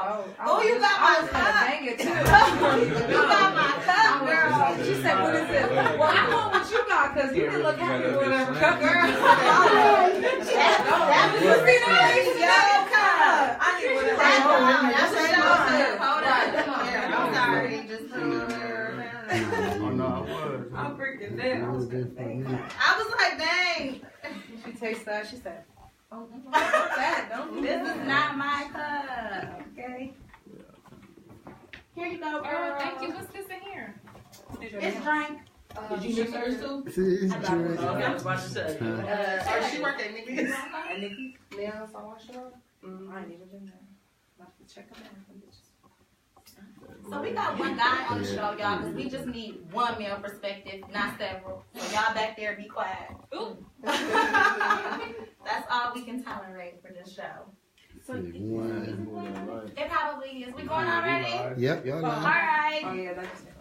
Oh, you got my cup. You got my cup, girl. She said, what is it? Well, I want what you got, because you didn't look happy with whatever cup, girl. That was your yellow cup. I need whatever. That's a yellow cup. Hold on. I'm sorry. Just put a little bit. Oh, no, I was. I'm freaking dead. I was like, dang. She tastes that. She said, oh, don't that. Don't This is not my cup. Okay. Here you go, girl. Thank you. What's this in here? It's drink. Did you mix hers too? See, I was about to say. She work at Nikki's. And Nikki, Leon's on Washington. I ain't even been there. I'm about to check them out. So we got one guy on the show, y'all, because we just need one male perspective, not several. So y'all back there, be quiet. Ooh. That's all we can tolerate for this show. It probably is. We going already? Yep, y'all All right. Oh, yeah, that's it.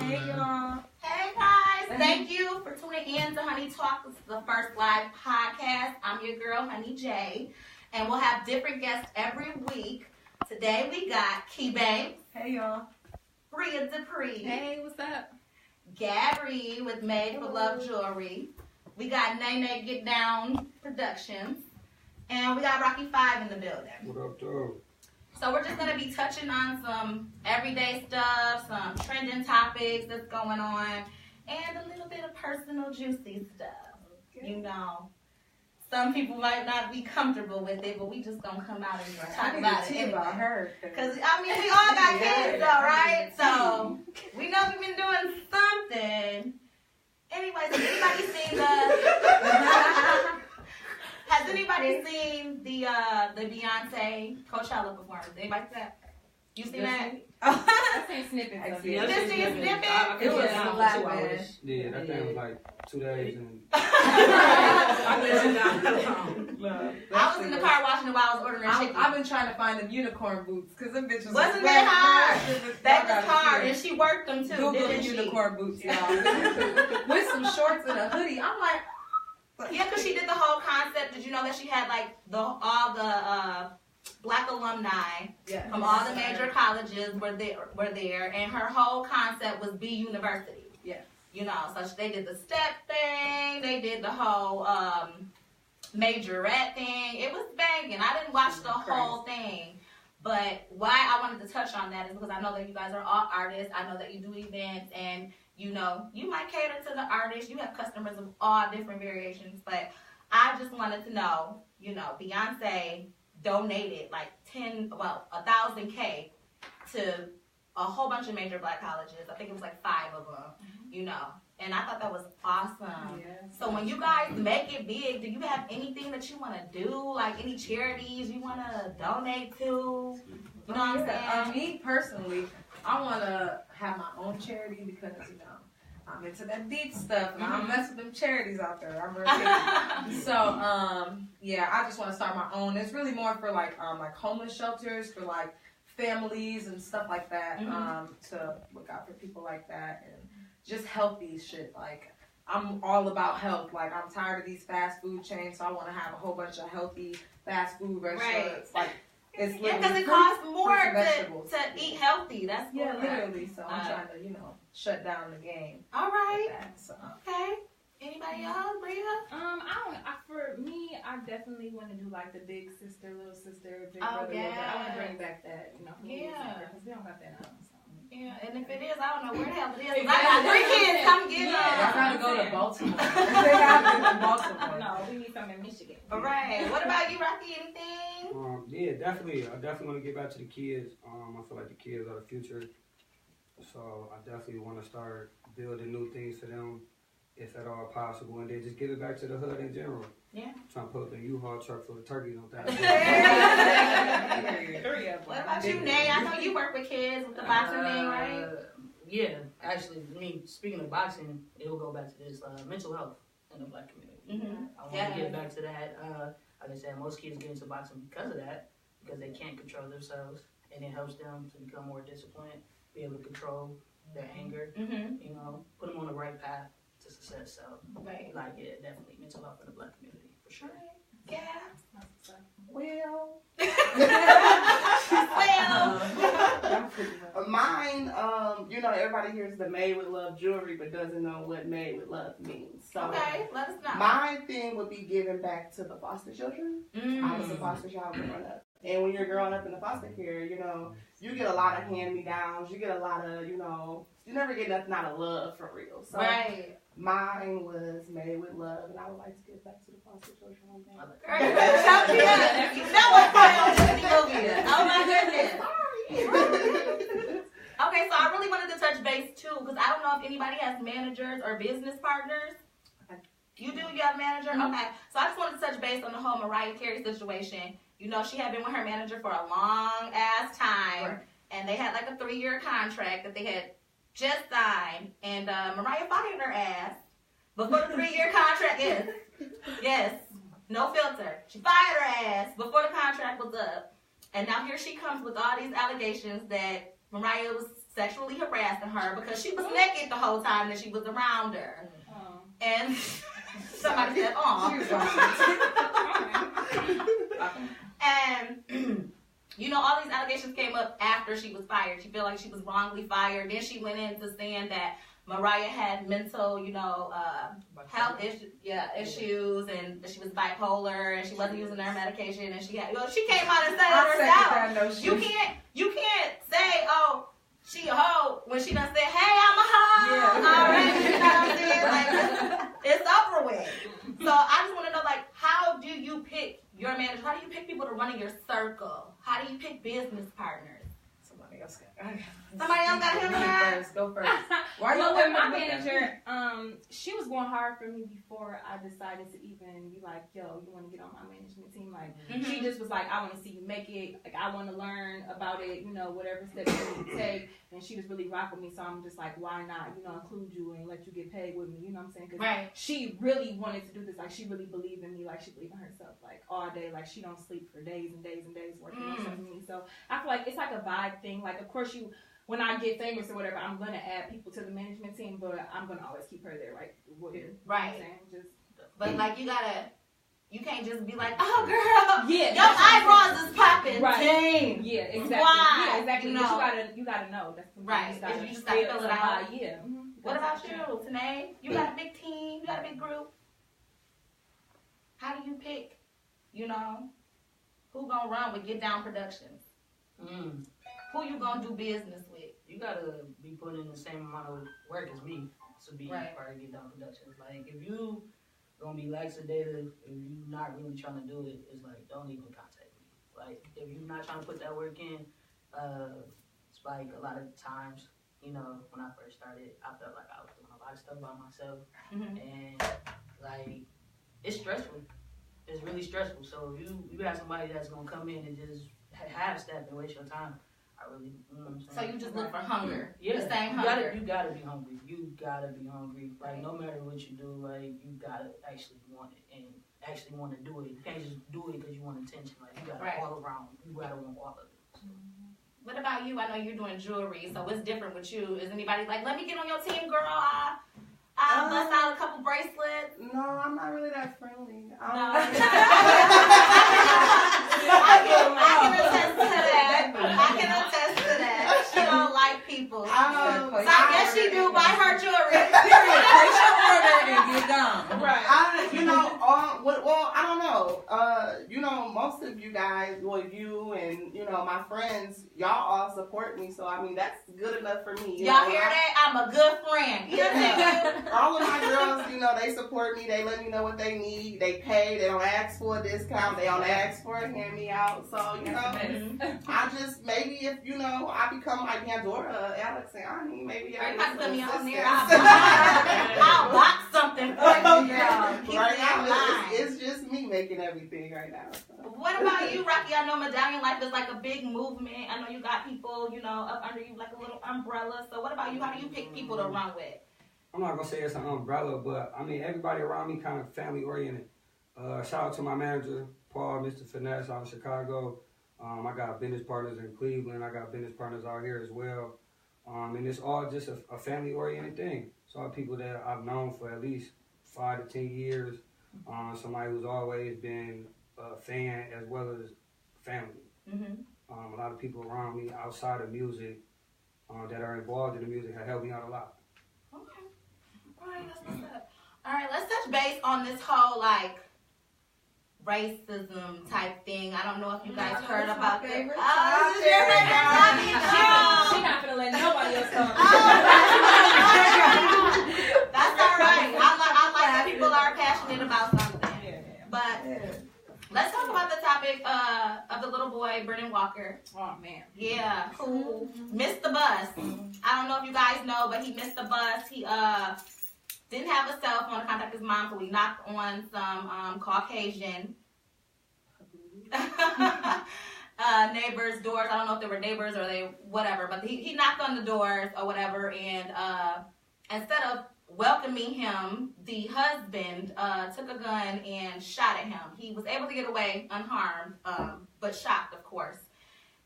Hey, y'all. Hey, guys. Thank you for tuning in to Honey Talk. This is the first live podcast. I'm your girl, Honey J. And we'll have different guests every week. Today we got Key Banks. Hey, y'all. Briaa Dupree. Hey, what's up? Gabbie with Made for Love Jewelry. We got Nene Get Down Productions. And we got Rocky 5 in the building. What up, though? So we're just going to be touching on some everyday stuff, some trending topics that's going on, and a little bit of personal juicy stuff. Okay. You know, some people might not be comfortable with it, but we just going to come out and talk about it. About her. Because, I mean, we all got kids, though, right? So we know we've been doing something. Anyways, has anybody seen Has anybody seen the Beyonce Coachella performance? Anybody see that? You seen that? I seen snippets of it. You just seen a snippet? It was Yeah, 2 hours. Yeah, that thing was like 2 days. And I was in the car watching it while I was ordering chicken. I've been trying to find them unicorn boots, because them bitches Wasn't that hard? That was hard, and she worked them too. Google the didn't she? unicorn boots, y'all. With some shorts and a hoodie. I'm like, yeah, because she did the whole concept. Did you know that she had like all the Black alumni from all the major colleges were there, and her whole concept was Be University. Yeah. You know, so they did the step thing, they did the whole majorette thing. It was banging. I didn't watch the whole thing, but why I wanted to touch on that is because I know that you guys are all artists. I know that you do events, and you know, you might cater to the artists. You have customers of all different variations, but I just wanted to know, you know, Beyonce donated like 1,000K to a whole bunch of major Black colleges. I think it was like 5 of them, you know, and I thought that was awesome. Yes. So when you guys make it big, do you have anything that you want to do, like any charities you want to donate to? You know what I'm saying? Me personally, I want to have my own charity because, you know, I'm into that deep stuff, and I don't mess with them charities out there. I'm really so, yeah, I just want to start my own. It's really more for like homeless shelters, for like families and stuff like that, to look out for people like that, and just healthy shit. Like, I'm all about health. Like, I'm tired of these fast food chains, so I want to have a whole bunch of healthy fast food restaurants. Right. Like, it's because it costs more to eat healthy. That's literally. So I'm trying to, you know, shut down the game. All right. That, so. Okay. Anybody else, Briaa? For me, I definitely want to do like the big sister, little sister, big brother, little brother. I want to bring back that, you know, because we don't got that now. So. Yeah, and if it is, I don't know where the hell it is. I got 3 kids. Come get them. I gotta go to Baltimore. They have to go to Baltimore. No, we need some in Michigan. All right. What about you, Rocky? Anything? Yeah, definitely. I definitely want to get back to the kids. I feel like the kids are the future. So I definitely want to start building new things for them, if at all possible, and then just give it back to the hood in general. Yeah. Trying to put up a U-Haul truck for the turkeys on that. What about you, Nay? I know you work with kids with the boxing thing, right? Yeah, actually, speaking of boxing, it will go back to this mental health in the Black community. I want to get back to that. Like I said, most kids get into boxing because of that, because they can't control themselves, and it helps them to become more disciplined, be able to control their anger, you know, put them on the right path to success. So, like, yeah, definitely mental health in the Black community, for sure. Yeah. Well. Well. Mine, everybody hears the Made with Love jewelry, but doesn't know what Made with Love means. So okay, let us know. my thing would be giving back to the foster children. I was a foster child growing up. And when you're growing up in the foster care, you get a lot of hand-me-downs. You get a lot of, you never get nothing out of love for real. So right. Mine was Made with Love, and I would like to give back to the foster children one day. Girl, you better shout me up. You know what Oh my goodness. Okay, so I really wanted to touch base too, because I don't know if anybody has managers or business partners. You do? You have a manager? Mm-hmm. Okay. So I just wanted to touch base on the whole Mariah Carey situation. She had been with her manager for a long ass time, right. And they had like a 3-year contract that they had just signed, and Mariah fired her ass before the 3-year contract is. Yes, no filter. She fired her ass before the contract was up, and now here she comes with all these allegations that Mariah was sexually harassing her because she was naked the whole time that she was around her. Oh. And somebody said, "Oh." And all these allegations came up after she was fired. She felt like she was wrongly fired. Then she went into saying that Mariah had mental, health issues, and that she was bipolar, and she wasn't using her medication, and she came out and said it herself. You can't say, "Oh, she a hoe," when she done said, "Hey, I'm a hoe." Yeah. Already, you know what I'm saying? Like, it's over with. So I just want to know, how do you pick your manager? How do you pick people to run in your circle? How do you pick business partners? Somebody else got him first. Go first. Why you with my manager? She was going hard for me before I decided to even be like, "Yo, you want to get on my management team?" She just was like, "I want to see you make it. I want to learn about it. Whatever steps you need to take." And she was really rocking me, so I'm just like, "Why not? Include you and let you get paid with me." You know what I'm saying? Because she really wanted to do this. She really believed in me. She believed in herself. All day. She don't sleep for days and days and days working on something for me. So I feel like it's like a vibe thing. Of course when I get famous or whatever, I'm gonna add people to the management team, but I'm gonna always keep her there, right? But you can't just be like, "Oh, girl, your eyebrows is popping." Right. Dang. Yeah, exactly. Why? Yeah, exactly. You gotta know. That's right. You just gotta fill it out. Yeah. Mm-hmm. What about you, Tanae? You got a big team. You got a big group. How do you pick? Who gonna run with Get Down Productions? Who you gonna do business with? You gotta be putting in the same amount of work as me to be part of Get Down Productions. If you gonna be lackadaisical, if you not really trying to do it, it's don't even contact me. If you're not trying to put that work in, it's a lot of times, when I first started, I felt like I was doing a lot of stuff by myself, and it's stressful. It's really stressful. So if you have somebody that's gonna come in and just half step and waste your time, I really, So you just look for hunger. Yeah, the same hunger. You gotta be hungry. You gotta be hungry. No matter what you do, you gotta actually want it and actually want to do it. You can't just do it because you want attention. You gotta all around. You gotta want all of it. What about you? I know you're doing jewelry, so it's different with you. Is anybody let me get on your team, girl? I'll bust out a couple bracelets. No, I'm not really that friendly. No. I can attest to that. She don't like people. So I guess she do buy her jewelry. Place your order and get done. Right. I don't know. Most of you guys, you and my friends, y'all all support me. So that's good enough for me. Y'all hear that? I'm a good friend. All of my girls, they support me. They let me know what they need. They pay. They don't ask for a discount. They don't ask for a hand-me-out. So, I just, maybe if, I become like Pandora, Alex and Ani, maybe I can put me on there. I'll box something for you, girl. Right now, it's just me making everything right now. So. What about you, Rocky? I know Medallion Life is a big movement. I know you got people, up under you like a little umbrella. So what about you? How do you pick people to run with? I'm not going to say it's an umbrella, but everybody around me kind of family oriented. Shout out to my manager, Paul, Mr. Finesse out of Chicago. I got business partners in Cleveland. I got business partners out here as well. And it's all just a family oriented thing. It's all people that I've known for at least 5 to 10 years. Somebody who's always been a fan as well as family. A lot of people around me outside of music that are involved in the music have helped me out a lot. Okay. All right, that's what's up. All right, let's touch base on this whole like racism type thing. I don't know if you guys heard about this. Favorite Oh, this is your favorite topic. She's not gonna let nobody else talk. That's all right. I like that people are passionate about something. But let's talk about the topic of the little boy, Brennan Walker. Oh man. Yeah, who missed the bus. I don't know if you guys know, but he missed the bus. He didn't have a cell phone to contact his mom, so he knocked on some Caucasian neighbors' doors. I don't know if they were neighbors or they whatever, but he knocked on the doors or whatever, and instead of welcoming him, the husband took a gun and shot at him. He was able to get away unharmed, but shocked, of course.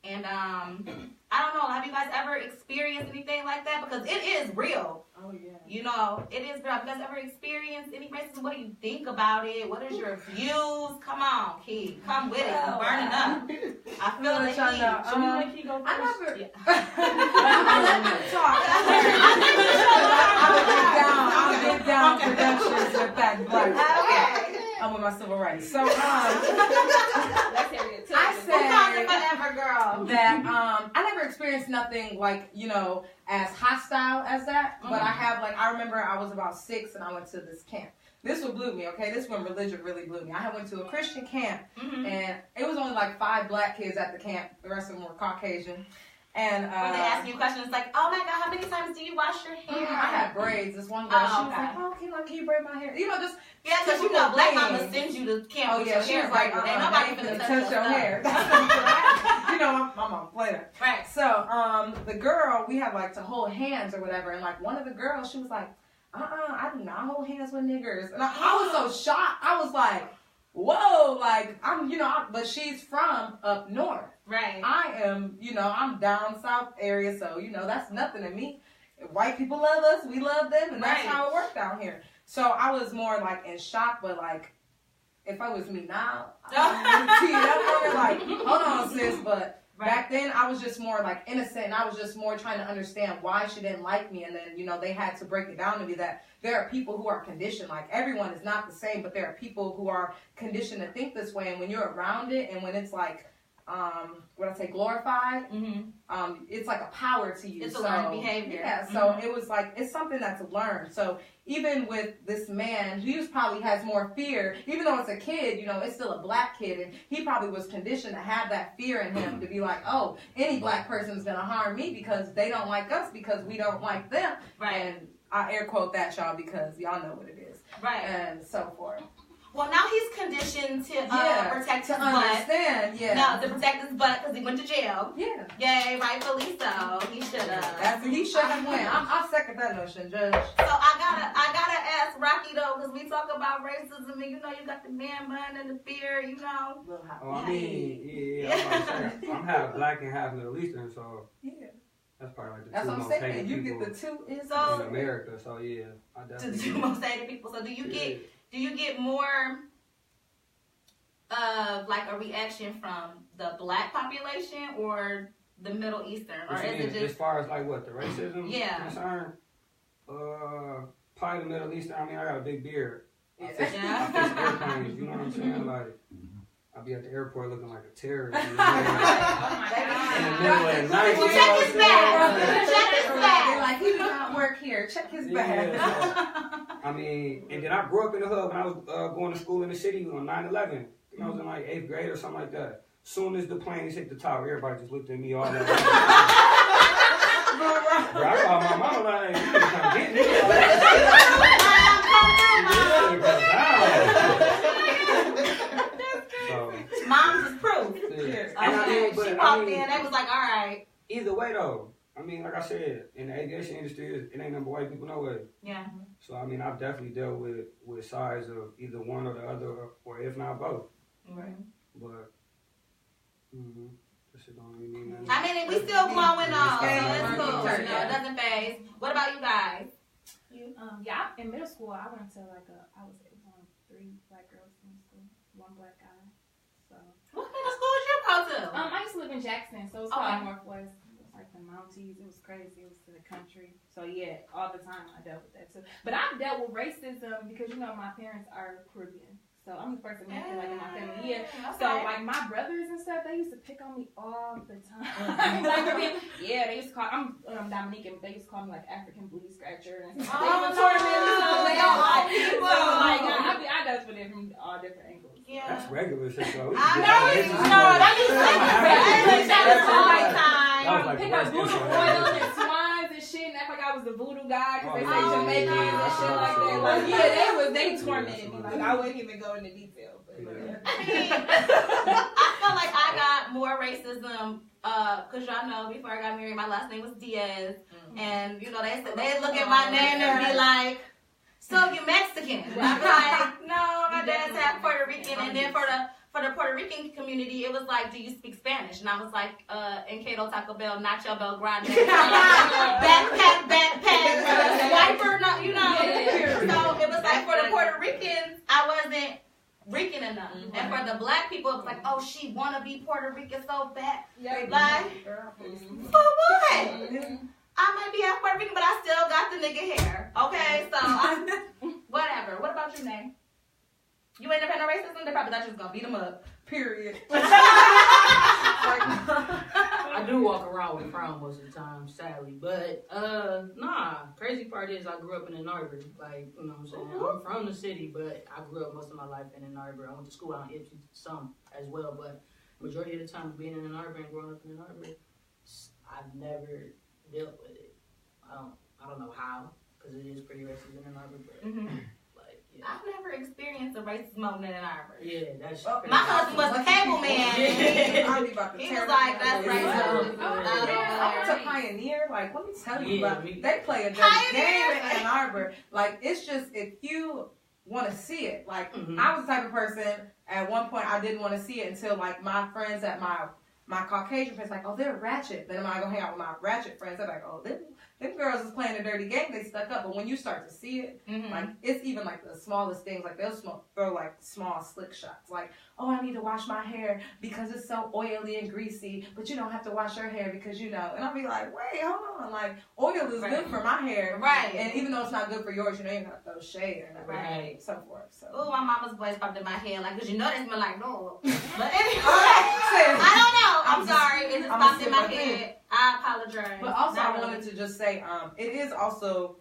And I don't know, have you guys ever experienced anything like that? Because it is real. Oh, yeah. You know, it is real. Have you guys ever experienced any racism? What do you think about it? What is your views? Come on, Key. Come with it. I'm burning up. I feel the heat. I never. I'm let them talk. I'll get down productions with that black. Okay. I'm with my civil rights. So, Let's hear it too. I said whatever, girl. that I never experienced nothing like, you know, as hostile as that. But I have, like, I remember I was about 6 and I went to this camp. This one blew me, okay? This one religion really blew me. I went to a Christian camp, and it was only like 5 black kids at the camp. The rest of them were Caucasian. And when they ask you questions like, oh my God, how many times do you wash your hair? I had braids. This one girl, she was like, oh, can you braid my hair? You know, just yeah, because you know, black mama sends you to camp with your she hair was like, ain't nobody finna touch your hair. You know, my mom played it. Right. So, the girl, we had like to hold hands or whatever, and like one of the girls, she was like, I do not hold hands with niggers. And I was so shocked. I was like, whoa, like, but she's from up north. Right. I am, I'm down south area, so, that's nothing to me. White people love us, we love them, and that's how it worked down here. So I was more like in shock, but like, if I was me now, I would like, hold on, sis, but back then I was just more like innocent, and I was just more trying to understand why she didn't like me, and then, they had to break it down to me that there are people who are conditioned, like everyone is not the same, but there are people who are conditioned to think this way, and when you're around it, and when it's like, glorified, it's like a power to you. It's a learned behavior. Yeah, so it was like, it's something that's learned. So even with this man, he probably has more fear, even though it's a kid, it's still a black kid, and he probably was conditioned to have that fear in him to be like, oh, any black person's gonna harm me because they don't like us because we don't like them. Right. And I air quote that, y'all, because y'all know what it is. Right. And so forth. Well, now he's conditioned to protect his butt. Understand, yeah. No, to protect his butt because he went to jail. Yeah. Yay, rightfully so. He should have. He should have went. I second that notion, Judge. So I gotta ask Rocky though, because we talk about racism, and you got the man bun and the fear, Oh, I mean, I'm half black and half Middle Eastern, so that's probably like the two most hated people. You get the two in America, so yeah, I definitely. The two most hated people. So do you get more of like a reaction from the black population or the Middle Eastern, or is it just as far as like what the racism concern? Probably the Middle Eastern. I mean, I got a big beard. I fix airplanes. You know what I'm saying? Like, I'll be at the airport looking like a terrorist. Oh my God. In the middle of the night. Check his bag. Check his bag. They're like, he does not work here. Check his bag. I mean, and then I grew up in the hood when I was going to school in the city on 9/11. I was in like 8th grade or something like that. Soon as the planes hit the tower, everybody just looked at me all that. Bro, I called my mama like, you need to come get me. So, Mom's is proof. Yeah. She walked in, they was like, all right. Either way though, I mean, like I said, in the aviation industry, it ain't nothing but white people no way. Yeah. So I mean, I've definitely dealt with sides of either one or the other, or if not both. Right. But this shit don't really mean nothing. I mean, we still glowing on, so it's cool. It doesn't phase. What about you guys? In middle school, I went to I was one of 3 black girls in school, 1 black guy. So. What kind of school did you go to? I used to live in Jackson, so it's called Northwest. It was like the Mounties. It was crazy. It was to the country. So yeah, all the time I dealt with that too. But I've dealt with racism because my parents are Caribbean. So I'm the first American like in my family. Yeah. Okay. So like my brothers and stuff, they used to pick on me all the time. They used to call. I'm Dominican, but they used to call me like African booty scratcher. And stuff. They even torment me. So they all like people. Like I dealt with it from all different angles. Yeah. That's regular shit, though. I know it's that is my time. Pick up voodoo oil and swines and shit, and act like I was the voodoo guy because they say Jamaicans and shit like that. Like they tormented me. Like I wouldn't even go into detail. But I feel like I got more racism because y'all know before I got married, my last name was Diaz, and they look at my name and be like, "So you Mexican?" I'm like, "No, my dad's half Puerto Rican," and then for the Puerto Rican community, it was like, "Do you speak Spanish?" And I was like, "En Cato Taco Bell, Nacho Bel Grande, backpack, wiper, no, So it was like for the Puerto Ricans, I wasn't Rican enough, and for the black people, it was like, "Oh, she wanna be Puerto Rican so bad." Like, for what? I might be half Puerto Rican, but I still got the nigga hair. Okay, so whatever. What about your name? You ain't never had no racism? They probably thought you was gonna beat them up. Period. I do walk around with a frown most of the time, sadly. But crazy part is I grew up in Ann Arbor. Like, you know what I'm saying? I'm from the city, but I grew up most of my life in Ann Arbor. I went to school out in Ipsy some as well, but majority of the time being in Ann Arbor and growing up in Ann Arbor, I've never dealt with it. I don't know how, because it is pretty racist in Ann Arbor, but I've never experienced a racist moment in Ann Arbor. Yeah, that's my husband was the cable man. He was like, "That's racist." I went to Pioneer. Like, let me tell you, they play a dirty game in Ann Arbor. Like, it's just if you want to see it. Like, I was the type of person. At one point, I didn't want to see it until like my friends at my Caucasian friends like, "Oh, they're ratchet." Then when I go hang out with my ratchet friends, they're like, "Oh, them girls is playing a dirty game. They stuck up." But when you start to see it, like it's even like the smallest things. Like they'll throw like small slick shots. Like, "Oh, I need to wash my hair because it's so oily and greasy, but you don't have to wash your hair because And I'll be like, "Wait, hold on. Like oil is good for my hair, right? And even though it's not good for yours, you ain't gotta throw shade or nothing, right? So forth." So. Oh, my mama's voice popped in my head, like, cause they smell like no. But anyway, I don't know. I'm sorry. It just popped in my head. I apologize. But also, I wanted to just say, it is also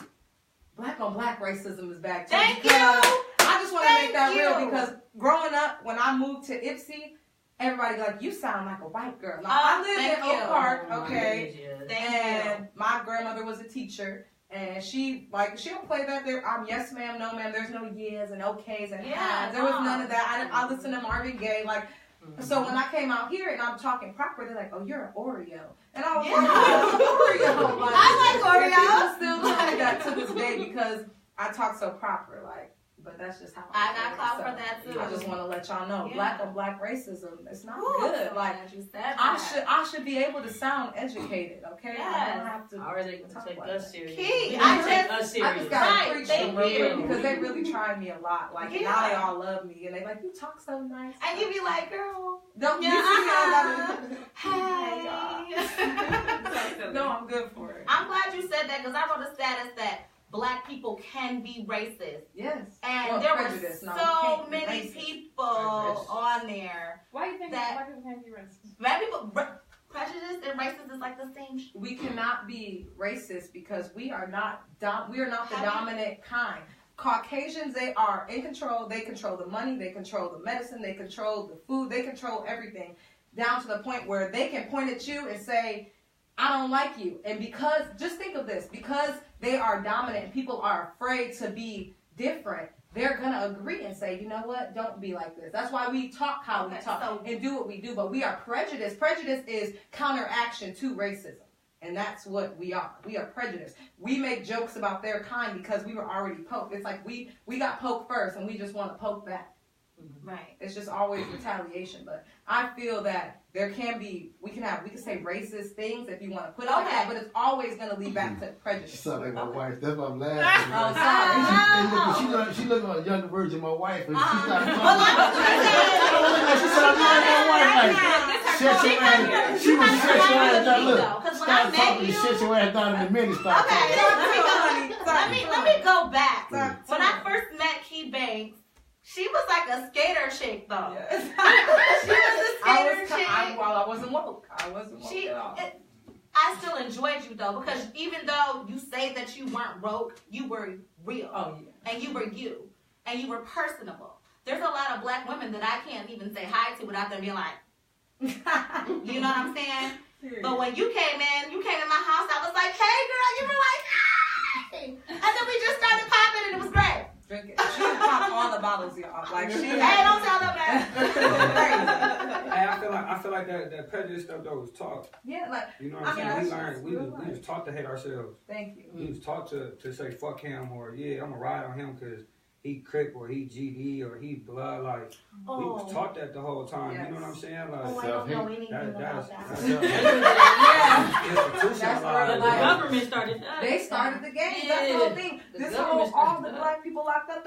black on black racism is back too. Thank you. I just want to make that real because growing up, when I moved to Ipsy, everybody like, "You sound like a white girl." Like, I lived in Oak Park, okay, and my grandmother was a teacher. And she don't play that there. I'm yes ma'am, no ma'am. There's no yes and okays and highs. There was none of that. I listened to Marvin Gaye. Like, so when I came out here and I'm talking proper, they're like, "Oh, you're an Oreo." And I was like, "Oh, Oreo." Like, I like Oreo. I still like that to this day because I talk so proper. Like, but that's just how I got clout for that too. I just want to let y'all know, black on black racism, it's not good. Like, you said I should be able to sound educated, okay? Yes. I don't have to. Or they can take us serious. I just gotta preach them real because they really tried me a lot. Like, now they all love me and they like, "You talk so nice." And you be like, "Girl, don't you see me?" Hey. No, I'm good for it. I'm glad you said that because I wrote a status that black people can be racist. Yes. And there were so many people on there. Why do you think that black people can't be racist? Black people, prejudice and racist is like the same. We cannot be racist because we are not the dominant kind. Caucasians, they are in control. They control the money. They control the medicine. They control the food. They control everything down to the point where they can point at you and say, "I don't like you." And just think of this, because they are dominant and people are afraid to be different, they're going to agree and say, "You know what? Don't be like this." That's why we talk how we talk and do what we do. But we are prejudiced. Prejudice is counteraction to racism. And that's what we are. We are prejudiced. We make jokes about their kind because we were already poked. It's like we got poked first and we just want to poke back. Right. It's just always retaliation. But I feel that we can say racist things if you want to put it like that, but it's always going to lead back to prejudice. She sounds like my wife. That's why I'm laughing. Oh, sorry. She looking like a younger version of my wife, and she Uh-huh. started talking. Well, like She sounded like my wife. Like, shut your ass. She was shut your ass down. Look, stop talking. Shut your ass down in a minute. Stop Okay, talking. let me go back. When I first met Key Banks, she was like a skater chick, though. Yes. She was a skater chick. I wasn't woke. I wasn't woke at all. I still enjoyed you, though, because even though you say that you weren't woke, you were real. Oh, yeah. And you were you. And you were personable. There's a lot of black women that I can't even say hi to without them being like, you know what I'm saying? Serious. But when you came in my house, I was like, hey, girl, you were like, hey. And then we just started popping, and it was great. Drink it. She would pop all the bottles, y'all. Like she. Hey, don't tell them that. Hey, I feel like that prejudice stuff though was taught. Yeah, like. You know what I'm saying? We real was taught to hate ourselves. Thank you. We was taught to say fuck him or yeah, I'm gonna ride on him because he Crip or he GD or he blood. Like we was taught that the whole time. Yes. You know what I'm saying? Like Oh, I don't know anything about that's That's institutionalized. The Like- government started that. They started the game. Yeah. That's the whole thing. The This government whole all started the that. black people locked up.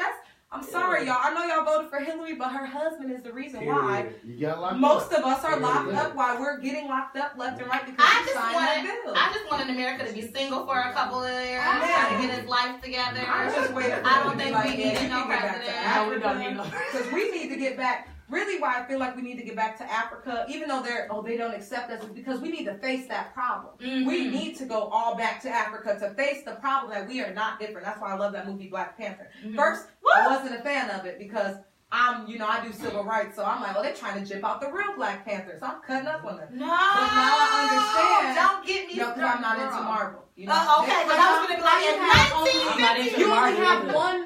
I'm sorry, y'all. I know y'all voted for Hillary, but her husband is the reason why You got locked most up. of us are locked Yeah. up. Why we're getting locked up left and right because I we signed that bill. just wanted America to be single for a couple of years, Yeah. try to get his life together. I just waited. I don't think we need no president. No, we don't need no Because we need to get back. Really, why I feel like we need to get back to Africa, even though they don't accept us, is because we need to face that problem. Mhm. We need to go all back to Africa to face the problem that we are not different. That's why I love that movie Black Panther. Mhm. First, I wasn't a fan of it because I do civil rights, so I'm like, oh, they're trying to jip out the real Black Panther, so I'm cutting up on them. No, But now I understand. Don't get me Because I'm not into Marvel. You know? Okay, because I was going to be like, in I'm not 1950, into You only Marvel have either. one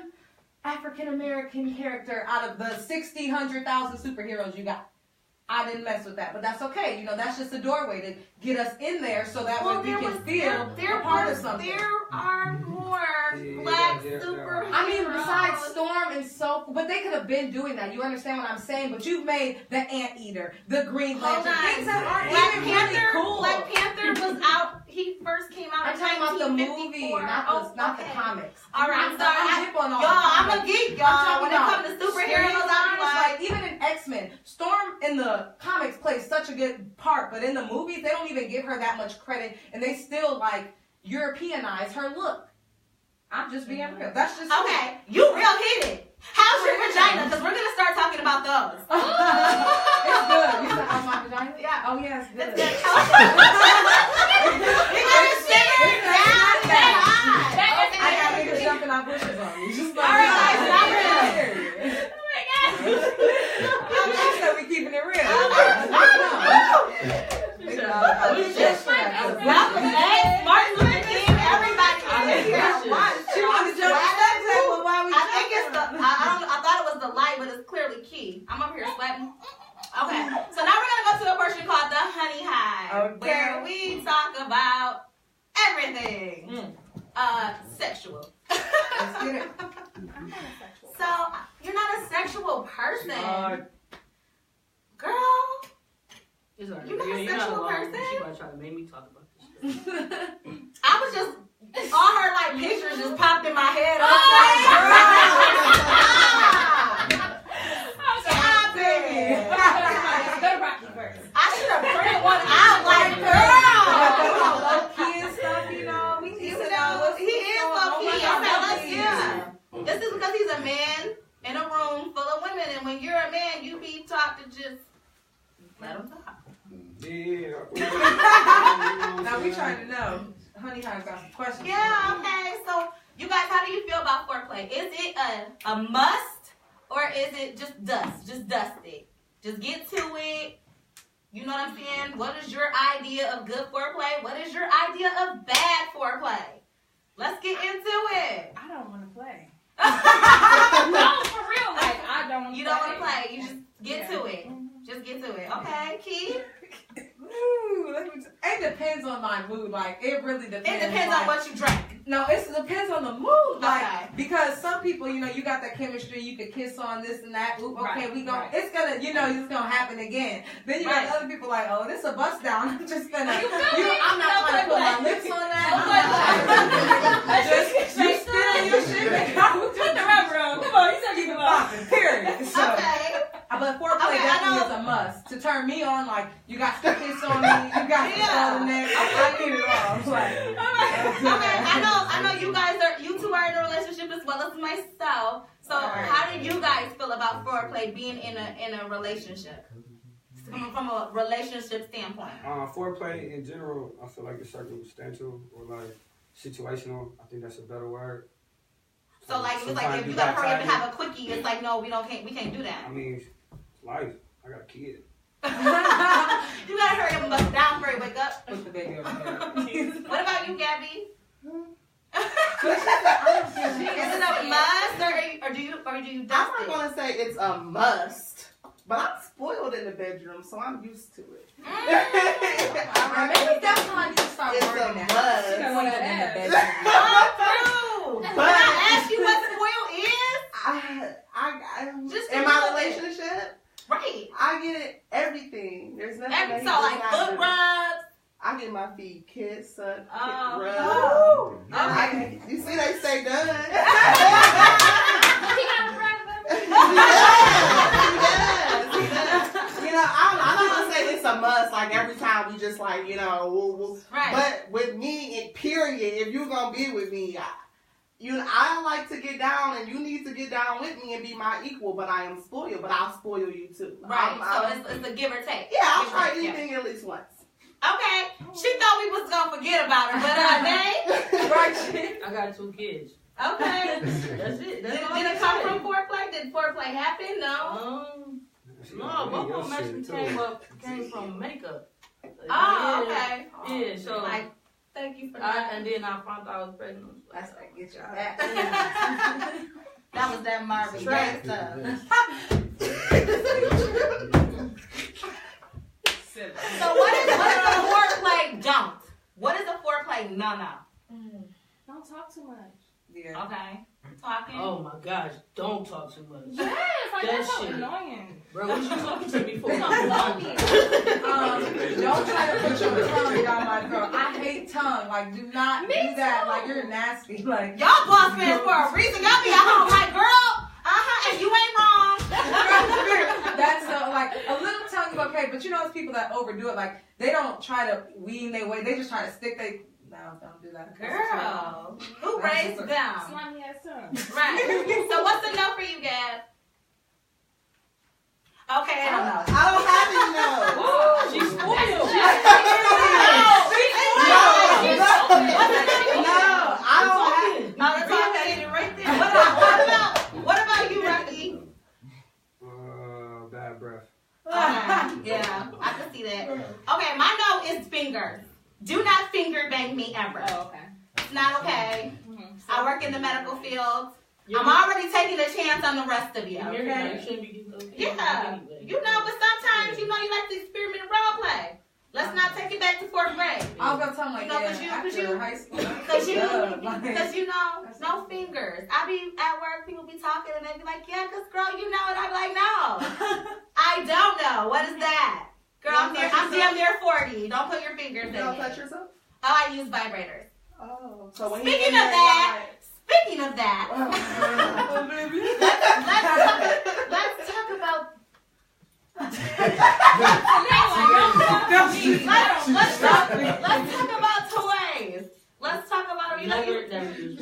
African American character out of the 60, 100,000 superheroes you got. I didn't mess with that, but that's okay. You know, that's just a doorway to get us in there so that way we can feel a part of something. There are more Yeah, black there are. superheroes. I mean, besides Storm and so, but they could have been doing that. You understand what I'm saying? But you've made the Anteater, the Green Hold Lantern, on. things that aren't Black even Panther, really cool. Black Panther was out. He first came out I'm in talking about the 1954. movie, not the okay. comics. All right, I'm sorry. I'm hip on all Y'all, the I'm comics. a geek, I'm y'all. talking When it about comes to superheroes, I'm like even in X-Men, Storm in the comics plays such a good part, but in the movies they don't even give her that much credit, and they still like Europeanize her look. I'm just being real. That's just okay. You real heated. How's your vagina? Because we're gonna start talking about those. It's good. You said how's my vagina? Yeah. Oh yeah, it's good. It's good. We gotta simmer it down. Stay high. I got niggas jumping out bushes on me. Just like All right, guys, stop it. I'm just that we keeping it real. Malcolm X, Martin Luther King, everybody was in here at once. She wanted to jump the why we I think it's the, I thought it was the light, but it's clearly Key. I'm over here sweating. Okay, so now we're going to go to a portion called the Honey Hive, where we talk about everything sexual. Let's get it. I'm not a sexual. So, you're not a sexual person. Girl. It's all right. You're not a You're sexual alone. person? She might try to make me talk about this stuff. I was just, all her like pictures just popped in my head. I was like, girl, stop it. Go to Rocky first. I should have printed one out like, girl. Low-key and stuff, you know. We need to know what's He is going low on. key. Oh my God, Okay, yeah. This is because he's a man in a room full of women, and when you're a man, you be taught to just let him talk. Yeah. Now we trying to know. Honey Hive's got some questions. Yeah, okay. So, you guys, how do you feel about foreplay? Is it a must, or is it just dust? Just dust it. Just get to it. You know what I'm saying? What is your idea of good foreplay? What is your idea of bad foreplay? Let's get into it. I don't want to play. No, for real. Like, I don't want to play. You don't want to play. You just get to it. Just get to it. Okay, Key? Ooh, it depends on my mood. Like, it really depends. It depends on what you drank. No, it depends on the mood. Like, Okay. because some people, you know, you got that chemistry, you could kiss on this and that. Ooh, okay, we go. It's gonna, you know, it's gonna happen again. Then you got other people like, oh, this is a bust down. I'm just gonna, I'm not trying to put my lips on that. Just you spit on your shit. Put the rubber on. Come on, you said you can popping. Period. So, Okay. but foreplay definitely is a must. To turn me on, like, you got to kiss on me, you got to hold the neck. I need it all. Like, Okay, I know you two are in a relationship as well as myself. So how do you guys feel about foreplay being in a relationship? From a relationship standpoint. Foreplay in general, I feel like it's circumstantial or like situational. I think that's a better word. So like if it's like if you gotta hurry up and have a quickie, it's like no, we can't do that. I mean, it's life. I got a kid. You gotta hurry up and bust down before you wake up. Put the baby over there. What about you, Gabbie? Is it a must or do you I'm not gonna say it's a must, but I'm spoiled in the bedroom, so I'm used to it. Maybe that's how you start It's working a at. must. Spoiled in the bedroom. But I ask you what spoiled is? Just in my relationship, right? I get everything. There's nothing. So like foot rubs. I get my feet kissed, sucked, rubbed. Oh. You see, they stay done. Yes. You know, I'm not gonna say it's a must. Like every time we just like, you know, right. But with me, period, if you're gonna be with me, I like to get down, and you need to get down with me and be my equal. But I am spoiled. But I'll spoil you too. Right. So it's a give or take. Yeah, I'll try anything at least once. Okay. She thought we was gonna forget about her, but Right. I got 2 kids. Okay. That's it. Did it come from foreplay? Did foreplay happen? No. No, both of them actually came from makeup. Oh, okay. Yeah, so like, thank you for that. And then I found out I was pregnant. That's like get your back. That was that Marvin Gaye stuff. So what is a foreplay don't? What is a foreplay no? Don't talk too much. Yeah. Okay. Talking. Oh my gosh, don't talk too much. Yes, like that's so shit. annoying. Bro, what you talking to me for? Don't try to put your tongue down my throat. I hate tongue. Like, do not do that. Like, you're nasty. Like, y'all boss fans for a reason. Y'all be at home like, girl, and you ain't wrong. That's like a little tongue is okay, but you know, it's people that overdo it. Like, they don't try to wean their way. They just try to stick their. No, don't do that. Girl, who raised them? Slimy ass tongue. Right. So what's the no for you, Gab? Okay, I don't know. I don't have any no. She's spoiled. I don't have. That's all I needed right there. What about you, Rocky? Bad breath. Yeah, I can see that. Okay, my no is fingers. Do not finger bang me ever. Oh, okay. It's not okay. Mm-hmm. I work in the medical field. I'm already taking a chance on the rest of you. Okay. Yeah. You know, but sometimes, you know, you like to experiment role play. Let's not take it back to 4th grade. I was gonna tell him like, Because you know, no fingers. I be at work, people be talking, and they be like, yeah, because girl, you know, and I be like, no. I don't know. What is that? Girl, I'm damn near 40. Don't put your fingers in. You don't touch yourself? Oh, I use vibrators. Oh. So when Speaking of that, let's talk about. Let's talk about toys. Let's talk about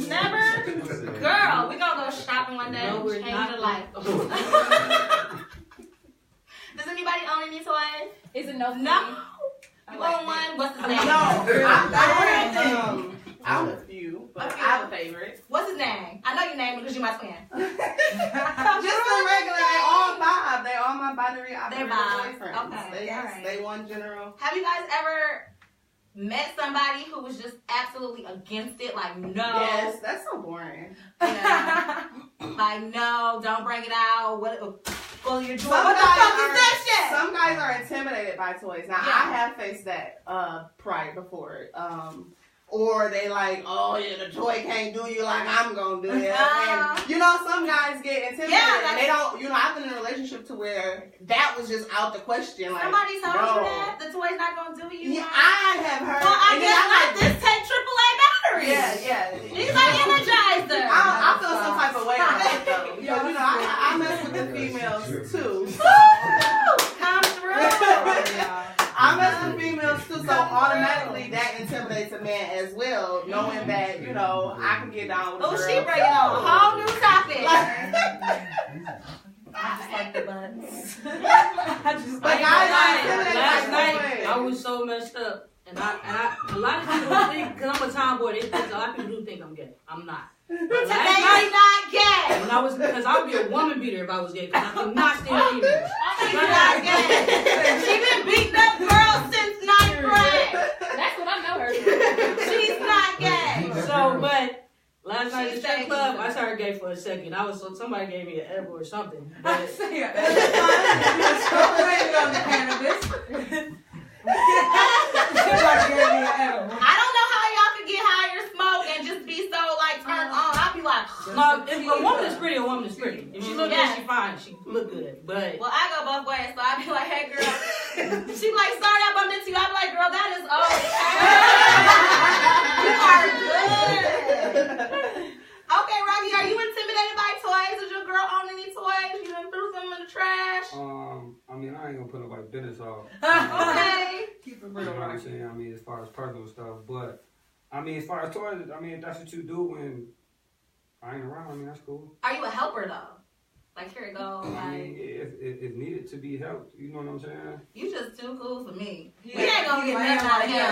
never. Girl, we gonna go shopping one day. No, we're change not. your life. Does anybody own any toys? Is it no? No. You own one? What's his name? No. I have a few, but I have a favorite. What's his name? I know your name because you're my twin. Just the regular. They all vibe. They all my binary operator vibe. boyfriends. Okay, alright. They one general. Have you guys ever met somebody who was just absolutely against it? Like, no. Yes, that's so boring. Yeah. Like, no, don't bring it out. What your joy? Some What the fuck is that shit? Some guys are intimidated by toys. Now, Yeah. I have faced that before. or they like, oh yeah, the toy can't do you like I'm gonna do it. And you know, some guys get intimidated. And they don't. You know, I've been in a relationship to where that was just out the question. Like, somebody told you that the toy's not gonna do you. Yeah, I have heard. Well, I guess not. This take AAA batteries. Yeah. These are Energizer. I feel some type of way about it though. Because, you know, I mess with the females too. So. Come through. I mess with females too, so automatically that intimidates a man as well, knowing that, you know, I can get down with a girl. Oh, she bringing on a whole new topic. I just like the buttons. Last night I was so messed up, and I a lot of people think, because I'm a tomboy, they think a lot of people do think I'm gay. I'm not. Today you're not gay. Because I would be a woman beater if I was gay, because I could not stand females. She's not gay. She been beating up girls since 9th grade. That's what I know her for. She's not gay. So, but last night at the strip club, I started gay for a second. Somebody gave me an edible or something. But on the cannabis. I don't know how y'all could get high or smoke and just be so like turned on. I'll be like, no, if a woman is pretty, a woman is pretty. If she look good, she fine. She look good. But well, I go both ways, so I be like, hey girl. She be like, sorry I bumped into you. I be like, girl, that is okay. You are good. Okay, Rocky, are you intimidated by toys? Does your girl own any toys? You done threw some in the trash? I mean, I ain't gonna put nobody's business off. Okay. Keep it You know what I'm saying? I mean, as far as personal stuff, but I mean, as far as toys, I mean, if that's what you do when I ain't around, I mean, that's cool. Are you a helper though? Like, here it goes. I Like, mean, if needed to be helped, you know what I'm saying? you just too cool for me. Yeah. We ain't gonna get nothing out of here.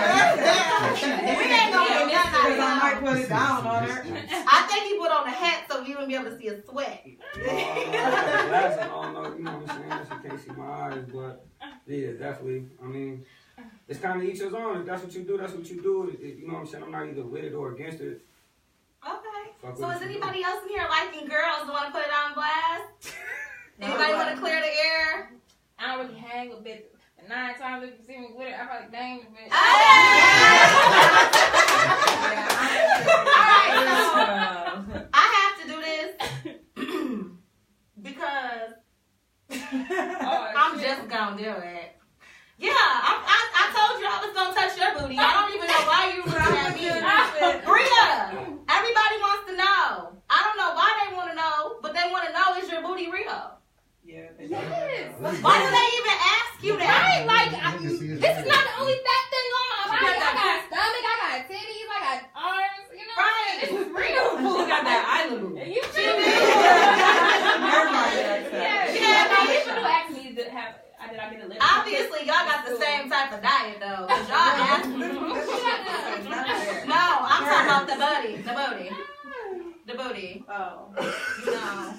We ain't gonna get nothing out of I might here. put it down on her. I think he put on a hat so you wouldn't be able to see a sweat. Glasses, I don't know, you know what I'm saying? She can't see my eyes, but yeah, definitely. I mean, it's kind of each his own. If that's what you do, that's what you do. You know what I'm saying? I'm not either with it or against it. Okay. So is anybody else in here liking girls and want to put it on blast? Anybody want to clear the air? I don't really hang with bitches. 9 times if you see me with it, I probably bang the bitch. Alright, so I have to do this because I'm just gonna do it. Yeah, I told you I was gonna touch your booty. I don't even know why you were looking at me. Briaa, everybody wants to know. I don't know why they want to know, but they want to know, is your booty real? Yeah. Yes. Why do they even ask you that? Right? Like, this is not the only fat thing on my body. I got stomach, I got titties, I got arms, you know? Right. This is real. she got that island booty. You feel me? People who ask me did I get a lip? Obviously, y'all got the same type of diet though. 'Cause y'all ask me. No, I'm talking about the booty. The booty. The booty. Oh. No.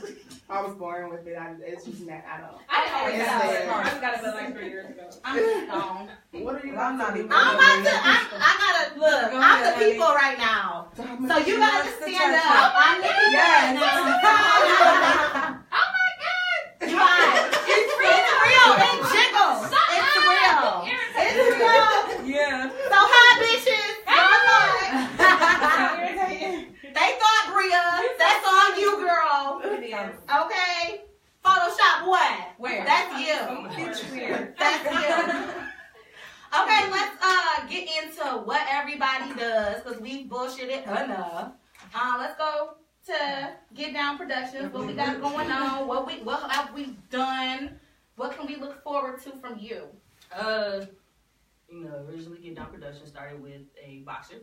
I was born with it. It's just not. I don't. I didn't always It's have there. it. I just got it but like 3 years ago. I'm just gone. What are you? I'm not even. I'm about to. I gotta look. I'm the people right now. So you gotta stand up. I'm the people right now. Oh my god! Right. It's real. It jiggles. It's real. It's real. Yeah. So hi, bitches. They thought Briaa. That's on you, girl. Okay. Photoshop what? Where? That's you. It's weird. That's you. Okay, let's get into what everybody does because we bullshitted enough. Let's go to Get Down Productions. What we got going on? What have we done? What can we look forward to from you? Originally Get Down Productions started with a boxer.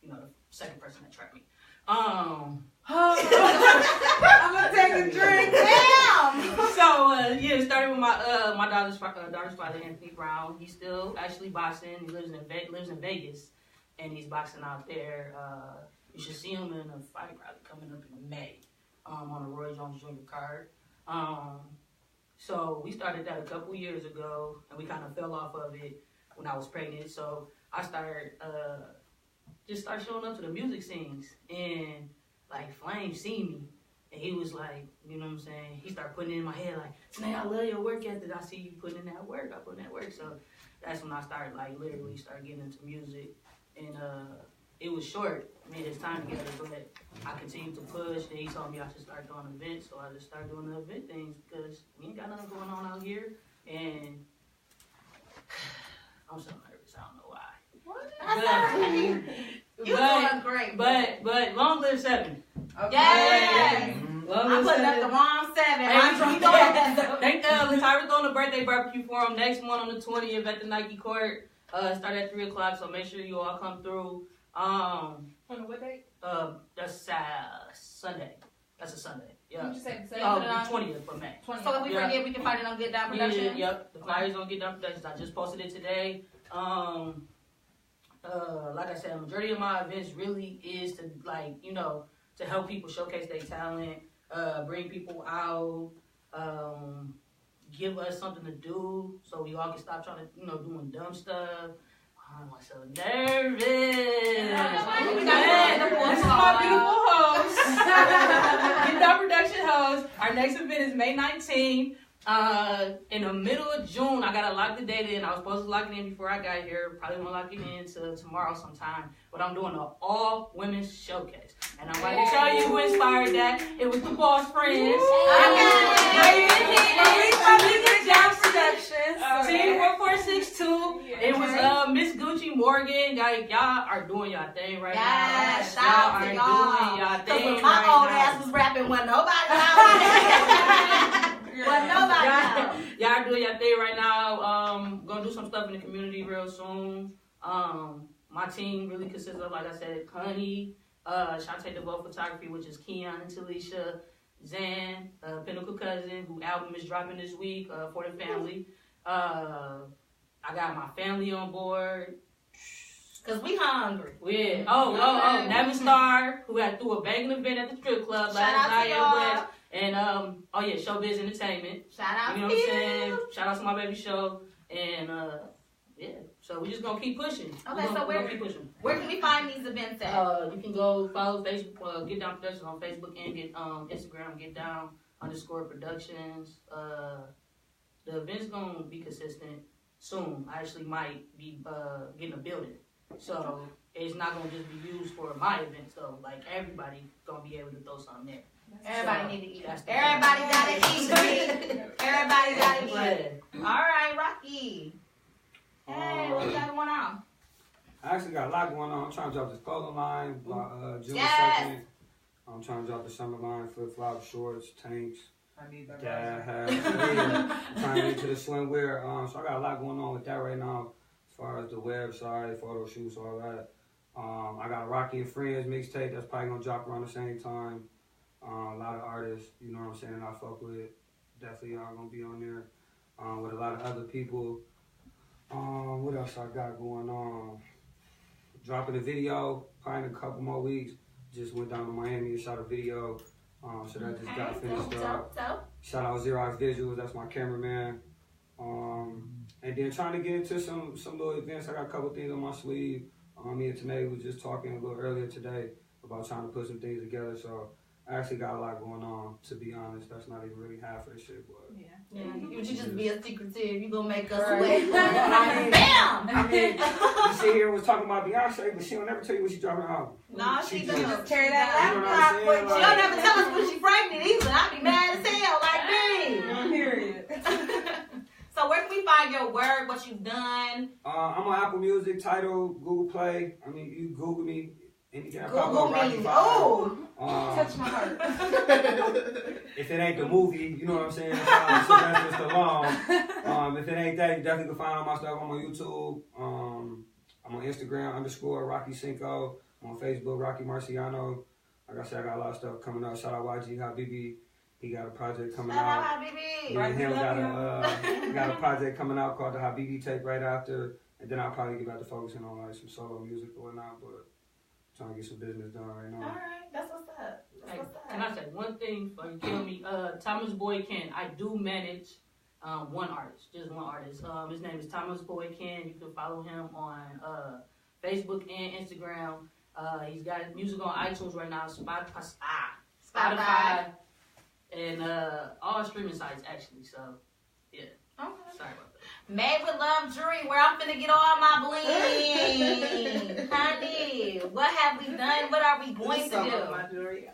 The second person that tried me. I'm gonna take a drink. Damn. So it started with my daughter's father, Anthony Brown. He's still actually boxing. He lives in Vegas, and he's boxing out there. You should see him in a fight probably coming up in May, on the Roy Jones Jr. card. So we started that a couple years ago, and we kind of fell off of it when I was pregnant. So I started just start showing up to the music scenes, and like Flame seen me, and he was like, you know what I'm saying? He started putting it in my head like, Tanae, I love your work ethic. I see you putting in that work. I put in that work. So that's when I started literally getting into music, and it was short, made his time together, but I continued to push, and he told me I should start doing events, so I just started doing the event things because we ain't got nothing going on out here, and I'm so nervous, I don't know why. You're doing great. But long live 7. Okay. Yes. Long I'm live putting up 7. the wrong 7. Hey, thank Tyra's throwing a birthday barbecue for him next month on the 20th at the Nike Court. Start at 3 o'clock, so make sure you all come through. On what date? That's Sunday. That's a Sunday. Yeah. Did you say the 20th of May. So if we forget, we can find it on Get Down Productions. Yep. The flyers on Get Down Productions. I just posted it today. Like I said, the majority of my events really is to to help people showcase their talent, bring people out, give us something to do so we all can stop trying to, doing dumb stuff. I'm so nervous. This is my beautiful host. Get Down Production host. Our next event is May 19th. In the middle of June, I gotta lock the date in. I was supposed to lock it in before I got here. Probably gonna lock it in till tomorrow sometime. But I'm doing an all women's showcase, and I'm about to tell you who inspired that. It was the Boss Friends. Team 4462. It was Miss Gucci Morgan. Y'all are doing y'all thing right now. Shout out to y'all. Doing y'all thing when my old ass was rapping, when nobody out. Y'all are doing your thing right now. Gonna do some stuff in the community real soon. My team really consists of, like I said, Honey, Shantae DeVoe Photography, which is Keon and Talisha, Zan, Pinnacle Cousin, who album is dropping this week for the family. I got my family on board. Cause we hungry. Yeah. Nevin Star, who had threw a banging event at the strip club last night at West. And Showbiz Entertainment. Shout out to you. Know what I'm saying? Shout out to my baby show. And so we just gonna keep pushing. Okay, where can we find these events at? You can go follow Facebook, Get Down Productions on Facebook and get Instagram, Get Down _Productions. The event's gonna be consistent soon. I actually might be getting a building. So it's not gonna just be used for my event. So like everybody gonna be able to throw something there. Everybody need to eat. Everybody gotta eat. Everybody gotta eat. All right, Rocky. Hey, what you got going on? I actually got a lot going on. I'm trying to drop this clothing line by June 2nd. I'm trying to drop the summer line, flip-flops, shorts, tanks. I need that. I'm trying to get into the swimwear. So I got a lot going on with that right now, as far as the website, photo shoots, all that. I got a Rocky and Friends mixtape that's probably gonna drop around the same time. A lot of artists, you know what I'm saying, I fuck with. Definitely are gonna be on there with a lot of other people. What else I got going on? Dropping a video, probably in a couple more weeks. Just went down to Miami and shot a video. So that just got finished up. Shout out Xerox Visuals, that's my cameraman. And then trying to get into some little events. I got a couple things on my sleeve. Me and Tanae was just talking a little earlier today about trying to put some things together. So I actually got a lot going on, to be honest. That's not even really half of the shit, but... You just be a secretive. You gonna make us wait. Bam! I mean, you sit here and was talking about Beyonce, but she don't never tell you when she dropping her album. No, she just carry that laptop. You know what I'm saying? She don't never tell us when she pregnant either. I'd be mad as hell, like me. Period. So where can we find your work, what you've done? I'm on Apple Music, Tidal, Google Play. I mean, you Google me. Google me. Oh! Touch my heart. If it ain't the movie, you know what I'm saying? Sylvester Stallone. If it ain't that, you definitely can find all my stuff. I'm on YouTube. I'm on Instagram _Rocky Cinco. I'm on Facebook, Rocky Marciano. Like I said, I got a lot of stuff coming up. Shout out YG Habibi. He got a project coming out. Shout out Habibi. Yeah, him got a project coming out called the Habibi Tape right after. And then I'll probably get back to focusing on like some solo music or whatnot. But trying to get some business done right now. All right, that's what's up. Can I say one thing before you kill me? Thomas Boy Ken. I do manage one artist, just one artist. His name is Thomas Boy Ken. You can follow him on Facebook and Instagram. He's got music on iTunes right now, Spotify, and all streaming sites actually. So yeah. Okay. Sorry about that. Made with Love Jewelry, where I'm finna get all my bling. Honey, what have we done? What are we going to do? My jewelry.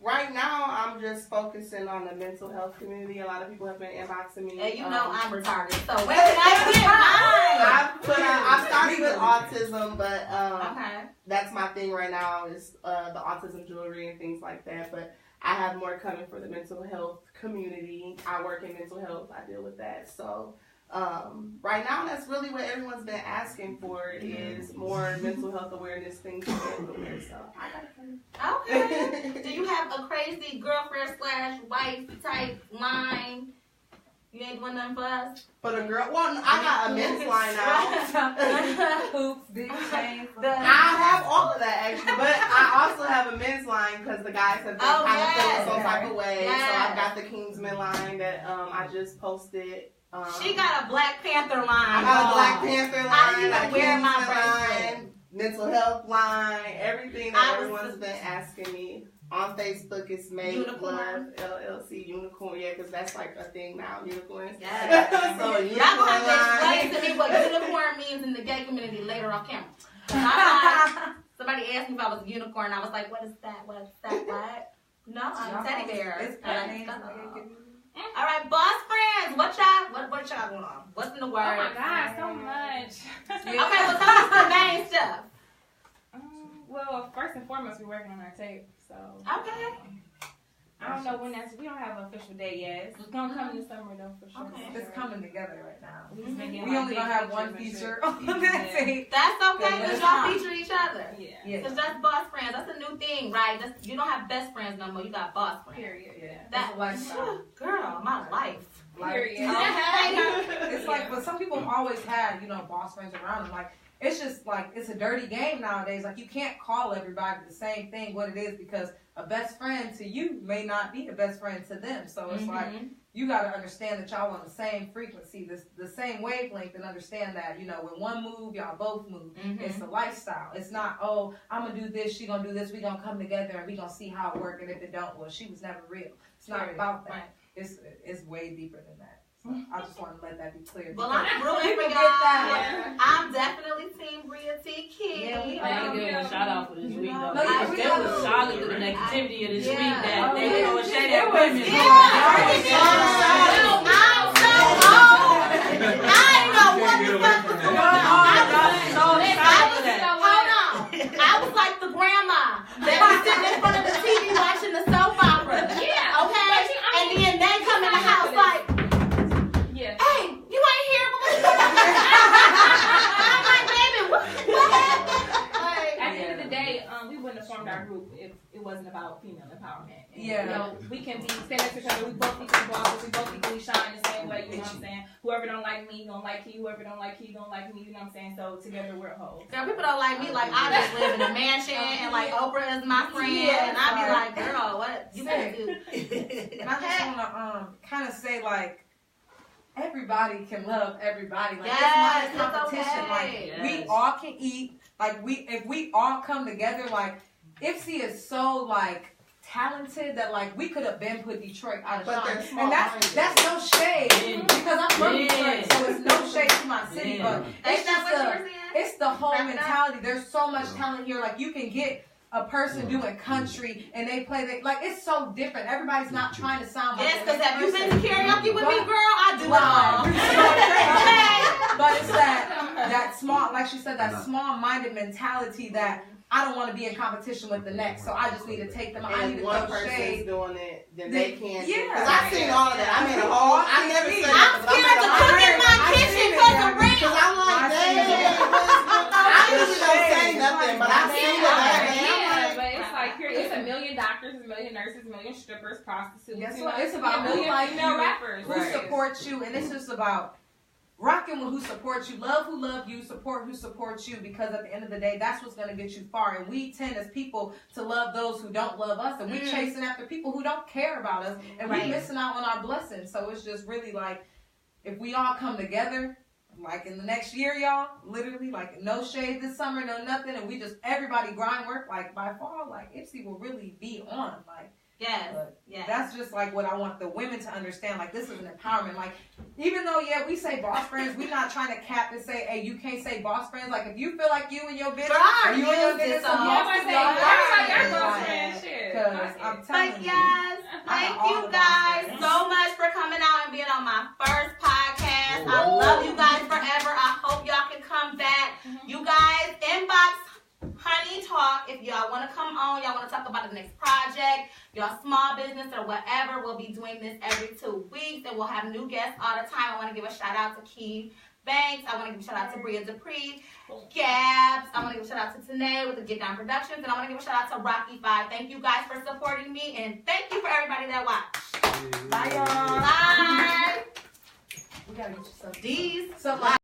Right now, I'm just focusing on the mental health community. A lot of people have been inboxing me. And you know I'm retarded, so where can I get mine? I started with autism, but Okay. that's my thing right now is the autism jewelry and things like that. But I have more coming for the mental health community. I work in mental health. I deal with that. So right now, that's really what everyone's been asking for is more mental health awareness, things to get aware. So I got it. Okay. Do you have a crazy girlfriend / wife type line? You ain't doing nothing for us? For the girl, well, I got a men's line now. Hoops, big chains. I have all of that actually, but I also have a men's line because the guys have been kind of feeling some type of way. Yes. So I've got the Kingsman line that I just posted. She got a Black Panther line. I got a Black Panther line. I didn't got even a wear my Kingsman bracelet. line, mental health line, everything that everyone's been asking me. On Facebook, it's Made Unicorn. Love LLC Unicorn. Yeah, because that's like a thing now, unicorns. Yes. So Y'all gonna have to explain to me what unicorn means in the gay community later off camera. Somebody asked me if I was a unicorn. I was like, what is that? What is that? What? No, I'm a teddy bear. It's All right, boss friends, what y'all going on? What's in the word? Oh my God, so much. Okay, well, tell us the main stuff. Well, first and foremost, we're working on our tape, so. Okay. I don't know when we don't have an official date yet. It's gonna come in the summer though, for sure. Okay. It's coming together right now. We only gonna have one feature on that tape. That's okay, because y'all feature each other. Yeah. Because that's boss friends. That's a new thing, right? You don't have best friends no more. You got boss friends. Period. Yeah. That's a lifestyle. Girl, my life. Period. It's like, but some people have always had, boss friends around them. Like, it's just like, it's a dirty game nowadays. Like, you can't call everybody the same thing, what it is, because a best friend to you may not be a best friend to them. So it's like, you got to understand that y'all on the same frequency, the same wavelength, and understand that, when one move, y'all both move. It's the lifestyle. It's not, oh, I'm going to do this, she going to do this, we going to come together and we going to see how it works. And if it don't, well, she was never real. It's not about that. Right. It's way deeper than that. So I just want to let that be clear. Well, I'm rooting for y'all. that. I'm definitely Team Briaa T. Kid. Yeah, we I give them a shout out for this week though. No, Because we they got was it. solid with the negativity of this week Yeah. that they yeah. were shade at It was women. good. I'm so old. I ain't know what the fuck was going on. Hold on. I was like the grandma that was sitting in front of the TV watching the soap opera. Yeah. Okay? And then they come in the house like, Yeah. hey, you ain't here? I'm like, baby, what happened? Like, At the end of the day, we wouldn't have formed our group if it wasn't about female empowerment. And, Yeah. We can be standing to each other. We both equally bosses. We both equally shine the same way. You know what I'm saying? Whoever don't like me, gonna like you. Whoever don't like you, gonna like me. You know what I'm saying? So together we're a whole. girl, people don't like me. Like, I just live in a mansion, and like Oprah is my friend, and I be like, girl, what you gonna do? And I just want to kind of say, like, everybody can love everybody. Like, Yes, it's not a it's competition. okay. Like, we all can eat. Like, if we all come together, like, Ipsy is so, like, talented that, like, we could have been put Detroit out of But shine. they're small And that's no shade, because I'm from Detroit, so it's no shade to my city, but Ain't that what you were saying? it's the whole Wrap it up. mentality. There's so much talent here. Like, you can get a person doing country and they play, like, it's so different. Everybody's not trying to sound like Yes, because have you been to karaoke with me, girl? I do it all. But it's that small, like she said, that small-minded mentality that I don't want to be in competition with the next, so I just need to take them. I need And to one throw person's shade. doing it, then they can't. Yeah. Because I've seen all of that. I made a whole. I never said I'm that. scared to cook in my kitchen because of Because rain. I'm like, dang. I usually don't say nothing, but I've seen it. Yeah, but it's like it's a million doctors, a million nurses, a million strippers, prostitutes. Guess you what? know, It's about a million who like female you, rappers. who supports you, and it's just about rocking with who supports you, love who love you, support who supports you, because at the end of the day, that's what's going to get you far. And we tend as people to love those who don't love us, and we're chasing after people who don't care about us, and we're missing out on our blessings. So it's just really like, if we all come together, like in the next year, y'all, literally, like no shade this summer, no nothing, and we just, everybody grind work, like by fall, like Ipsy will really be on, like, Yes. That's just like what I want the women to understand. Like, this is an empowerment. Like, even though, yeah, we say boss friends, we're not trying to cap and say, hey, you can't say boss friends. Like, if you feel like you and your bitch, or you and your bitch, everybody are boss friends. Because I'm telling but you. yes, thank you guys so much for coming out and being on my first podcast. I love you guys forever. I hope y'all can come back. You guys, inbox Honey Talk if y'all want to come on. Y'all want to talk about the next project, your small business or whatever. We'll be doing this every 2 weeks, and we'll have new guests all the time. I want to give a shout out to Keith Banks. I want to give a shout out to Briaa Dupree, Gabbs. I want to give a shout out to Tanae with the Get Down Productions, and I want to give a shout out to Rocky 5. Thank you guys for supporting me, and thank you for everybody that watched. Bye, y'all. Bye. We gotta get you some These. So,